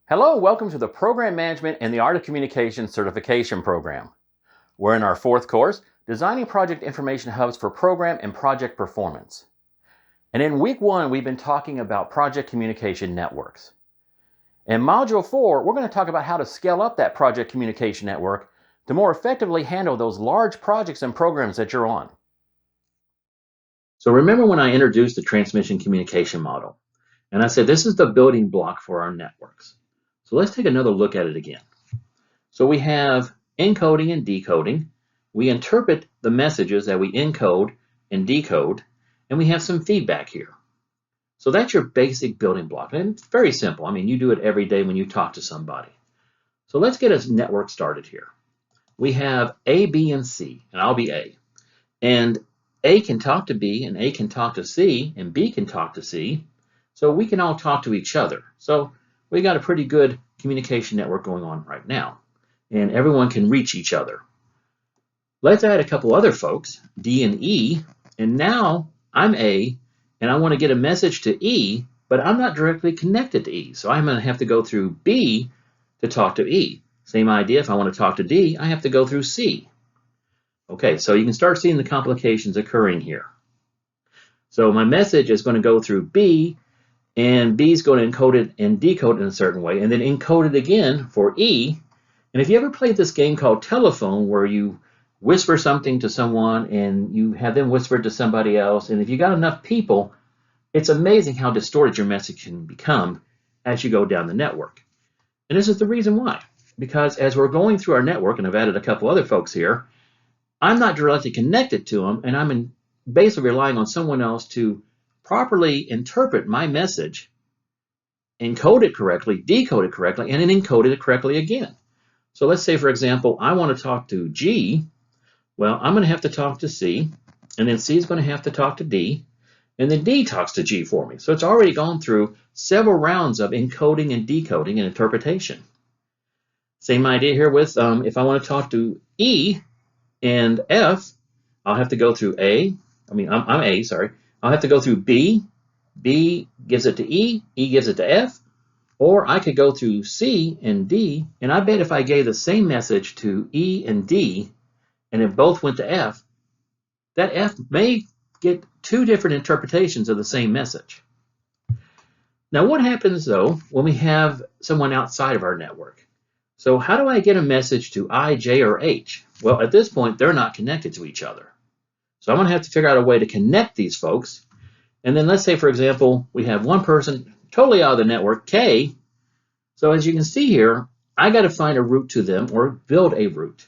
Hello, welcome to the Program Management and the Art of Communication Certification Program. We're in our fourth course, Designing Project Information Hubs for Program and Project Performance. And in week 1, we've been talking about project communication networks. In module 4, we're going to talk about how to scale up that project communication network to more effectively handle those large projects and programs that you're on. So remember when I introduced the transmission communication model, and I said this is the building block for our networks. So let's take another look at it again. So we have encoding and decoding. We interpret the messages that we encode and decode, and we have some feedback here. So that's your basic building block. And it's very simple. I mean, you do it every day when you talk to somebody. So let's get a network started here. We have A, B, and C, and I'll be A. And A can talk to B, and A can talk to C, and B can talk to C. So we can all talk to each other. So we got a pretty good communication network going on right now, and everyone can reach each other. Let's add a couple other folks, D and E, and now I'm A, and I want to get a message to E, but I'm not directly connected to E, so I'm going to have to go through B to talk to E. Same idea, if I want to talk to D, I have to go through C. Okay, so you can start seeing the complications occurring here. So my message is going to go through B, and B is going to encode it and decode it in a certain way, and then encode it again for E. And if you ever played this game called Telephone, where you whisper something to someone and you have them whisper it to somebody else, and if you got enough people, it's amazing how distorted your message can become as you go down the network. And this is the reason why. Because as we're going through our network, and I've added a couple other folks here, I'm not directly connected to them, and I'm basically relying on someone else to properly interpret my message, encode it correctly, decode it correctly, and then encode it correctly again. So let's say, for example, I want to talk to G. Well, I'm going to have to talk to C, and then C is going to have to talk to D, and then D talks to G for me. So it's already gone through several rounds of encoding and decoding and interpretation. Same idea here with if I want to talk to E and F, I'll have to go through I'm A, sorry. I'll have to go through B. B gives it to E. E gives it to F. Or I could go through C and D. And I bet if I gave the same message to E and D, and it both went to F, that F may get two different interpretations of the same message. Now, what happens, though, when we have someone outside of our network? So how do I get a message to I, J, or H? Well, at this point, they're not connected to each other. So I'm going to have to figure out a way to connect these folks. And then let's say, for example, we have one person totally out of the network, K. So as you can see here, I got to find a route to them or build a route.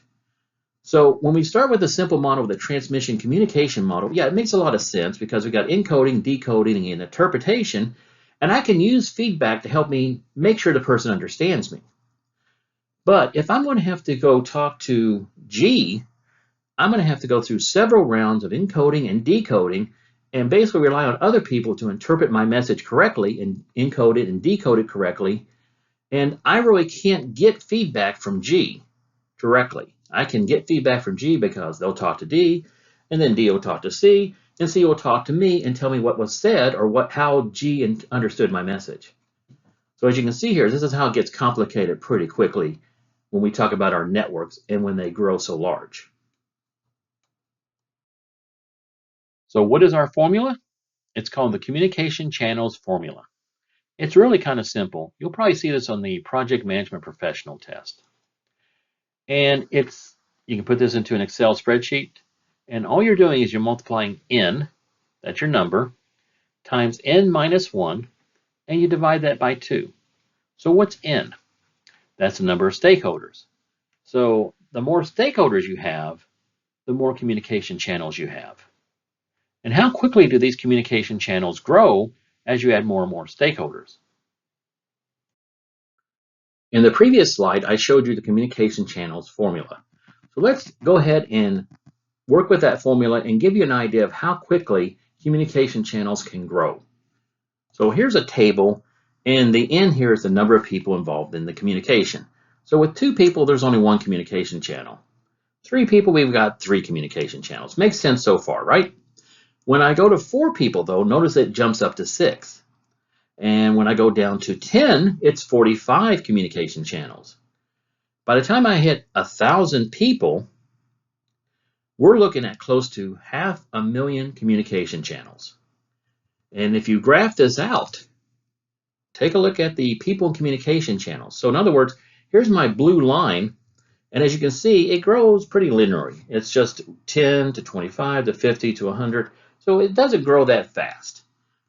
So when we start with a simple model, the transmission communication model, yeah, it makes a lot of sense because we got encoding, decoding, and interpretation. And I can use feedback to help me make sure the person understands me. But if I'm going to have to go talk to G, I'm going to have to go through several rounds of encoding and decoding and basically rely on other people to interpret my message correctly and encode it and decode it correctly. And I really can't get feedback from G directly. I can get feedback from G because they'll talk to D, and then D will talk to C, and C will talk to me and tell me what was said or how G understood my message. So as you can see here, this is how it gets complicated pretty quickly when we talk about our networks and when they grow so large. So what is our formula? It's called the Communication Channels Formula. It's really kind of simple. You'll probably see this on the Project Management Professional test. And you can put this into an Excel spreadsheet, and all you're doing is you're multiplying N, that's your number, times N minus 1, and you divide that by 2. So what's N? That's the number of stakeholders. So the more stakeholders you have, the more communication channels you have. And how quickly do these communication channels grow as you add more and more stakeholders? In the previous slide, I showed you the communication channels formula. So let's go ahead and work with that formula and give you an idea of how quickly communication channels can grow. So here's a table, and the N here is the number of people involved in the communication. So with 2 people, there's only 1 communication channel. 3 people, we've got 3 communication channels. Makes sense so far, right? When I go to 4 people, though, notice it jumps up to 6. And when I go down to 10, it's 45 communication channels. By the time I hit 1,000 people, we're looking at close to 500,000 communication channels. And if you graph this out, take a look at the people and communication channels. So in other words, here's my blue line. And as you can see, it grows pretty linearly. It's just 10 to 25 to 50 to 100. So it doesn't grow that fast.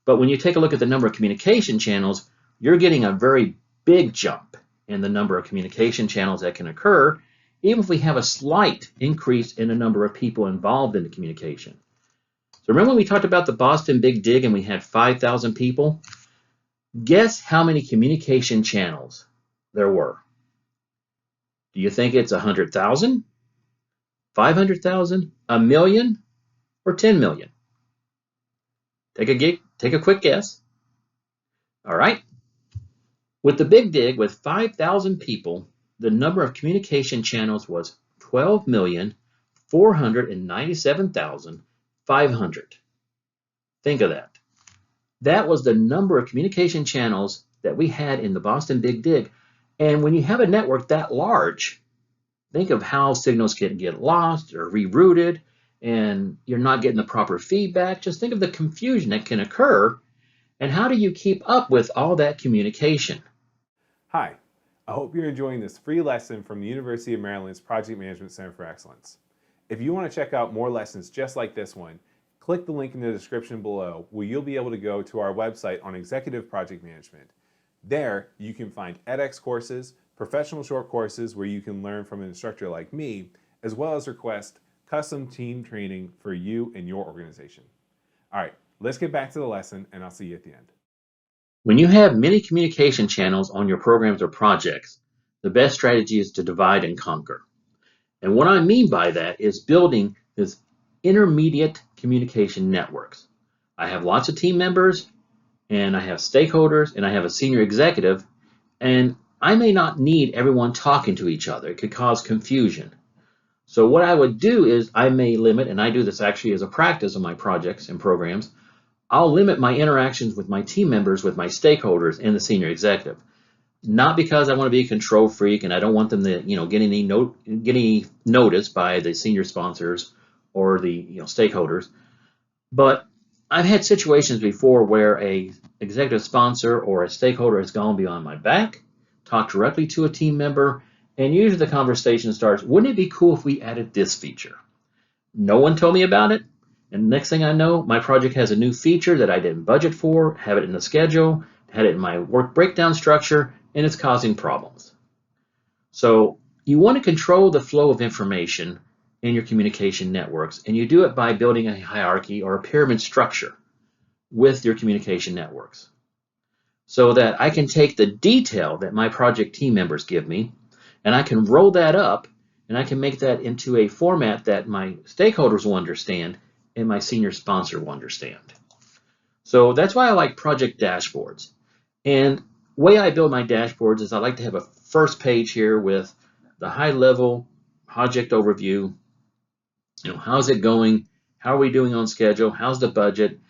But when you take a look at the number of communication channels, you're getting a very big jump in the number of communication channels that can occur, even if we have a slight increase in the number of people involved in the communication. So remember when we talked about the Boston Big Dig and we had 5,000 people? Guess how many communication channels there were? Do you think it's 100,000, 500,000, a million, or 10 million? Take a quick guess. All right. With the Big Dig, with 5,000 people, the number of communication channels was 12,497,500. Think of that. That was the number of communication channels that we had in the Boston Big Dig. And when you have a network that large, think of how signals can get lost or rerouted, and you're not getting the proper feedback. Just think of the confusion that can occur, and how do you keep up with all that communication? Hi, I hope you're enjoying this free lesson from the University of Maryland's Project Management Center for Excellence. If you want to check out more lessons just like this one, click the link in the description below where you'll be able to go to our website on executive project management. There, you can find edX courses, professional short courses where you can learn from an instructor like me, as well as request custom team training for you and your organization. All right, let's get back to the lesson, and I'll see you at the end. When you have many communication channels on your programs or projects, the best strategy is to divide and conquer. And what I mean by that is building this intermediate communication networks. I have lots of team members, and I have stakeholders, and I have a senior executive, and I may not need everyone talking to each other. It could cause confusion. So what I would do is I may limit, and I do this actually as a practice of my projects and programs, I'll limit my interactions with my team members, with my stakeholders, and the senior executive. Not because I want to be a control freak and I don't want them to, get any notice by the senior sponsors or the stakeholders, but I've had situations before where a executive sponsor or a stakeholder has gone beyond my back, talked directly to a team member, and usually the conversation starts, wouldn't it be cool if we added this feature? No one told me about it. And next thing I know, my project has a new feature that I didn't budget for, have it in the schedule, had it in my work breakdown structure, and it's causing problems. So you want to control the flow of information in your communication networks, and you do it by building a hierarchy or a pyramid structure with your communication networks, so that I can take the detail that my project team members give me, and I can roll that up, and I can make that into a format that my stakeholders will understand and my senior sponsor will understand. So that's why I like project dashboards. And the way I build my dashboards is I like to have a first page here with the high level project overview. How's it going? How are we doing on schedule? How's the budget?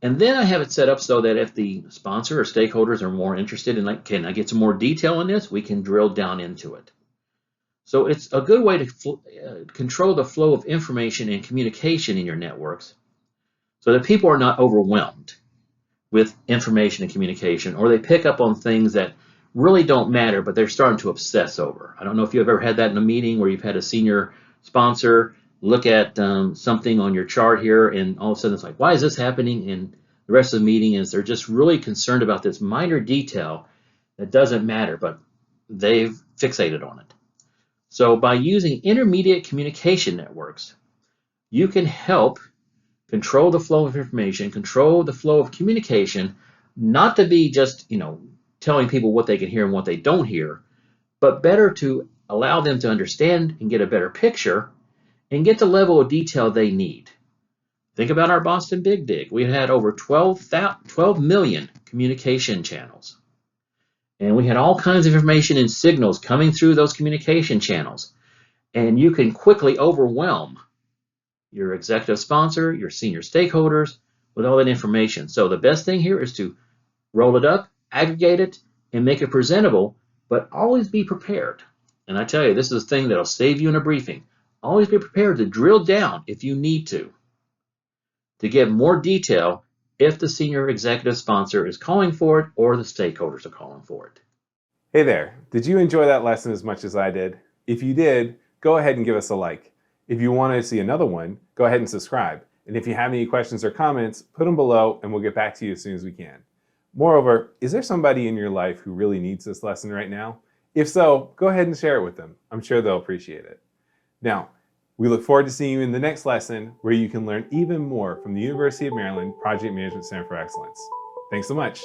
And then I have it set up so that if the sponsor or stakeholders are more interested in, like, can I get some more detail on this? We can drill down into it. So it's a good way to control the flow of information and communication in your networks so that people are not overwhelmed with information and communication, or they pick up on things that really don't matter, but they're starting to obsess over. I don't know if you've ever had that in a meeting where you've had a senior sponsor look at something on your chart here, and all of a sudden it's like, why is this happening? And the rest of the meeting is they're just really concerned about this minor detail that doesn't matter, but they've fixated on it. So by using intermediate communication networks, you can help control the flow of information, control the flow of communication, not to be just, telling people what they can hear and what they don't hear, but better to allow them to understand and get a better picture and get the level of detail they need. Think about our Boston Big Dig. We had over 12 million communication channels. And we had all kinds of information and signals coming through those communication channels. And you can quickly overwhelm your executive sponsor, your senior stakeholders with all that information. So the best thing here is to Roll it up, aggregate it, and make it presentable, but always be prepared. And I tell you, this is a thing that'll save you in a briefing. Always be prepared to drill down if you need to give more detail if the senior executive sponsor is calling for it or the stakeholders are calling for it. Hey there, did you enjoy that lesson as much as I did? If you did, go ahead and give us a like. If you want to see another one, go ahead and subscribe. And if you have any questions or comments, put them below and we'll get back to you as soon as we can. Moreover, is there somebody in your life who really needs this lesson right now? If so, go ahead and share it with them. I'm sure they'll appreciate it. Now, we look forward to seeing you in the next lesson where you can learn even more from the University of Maryland Project Management Center for Excellence. Thanks so much.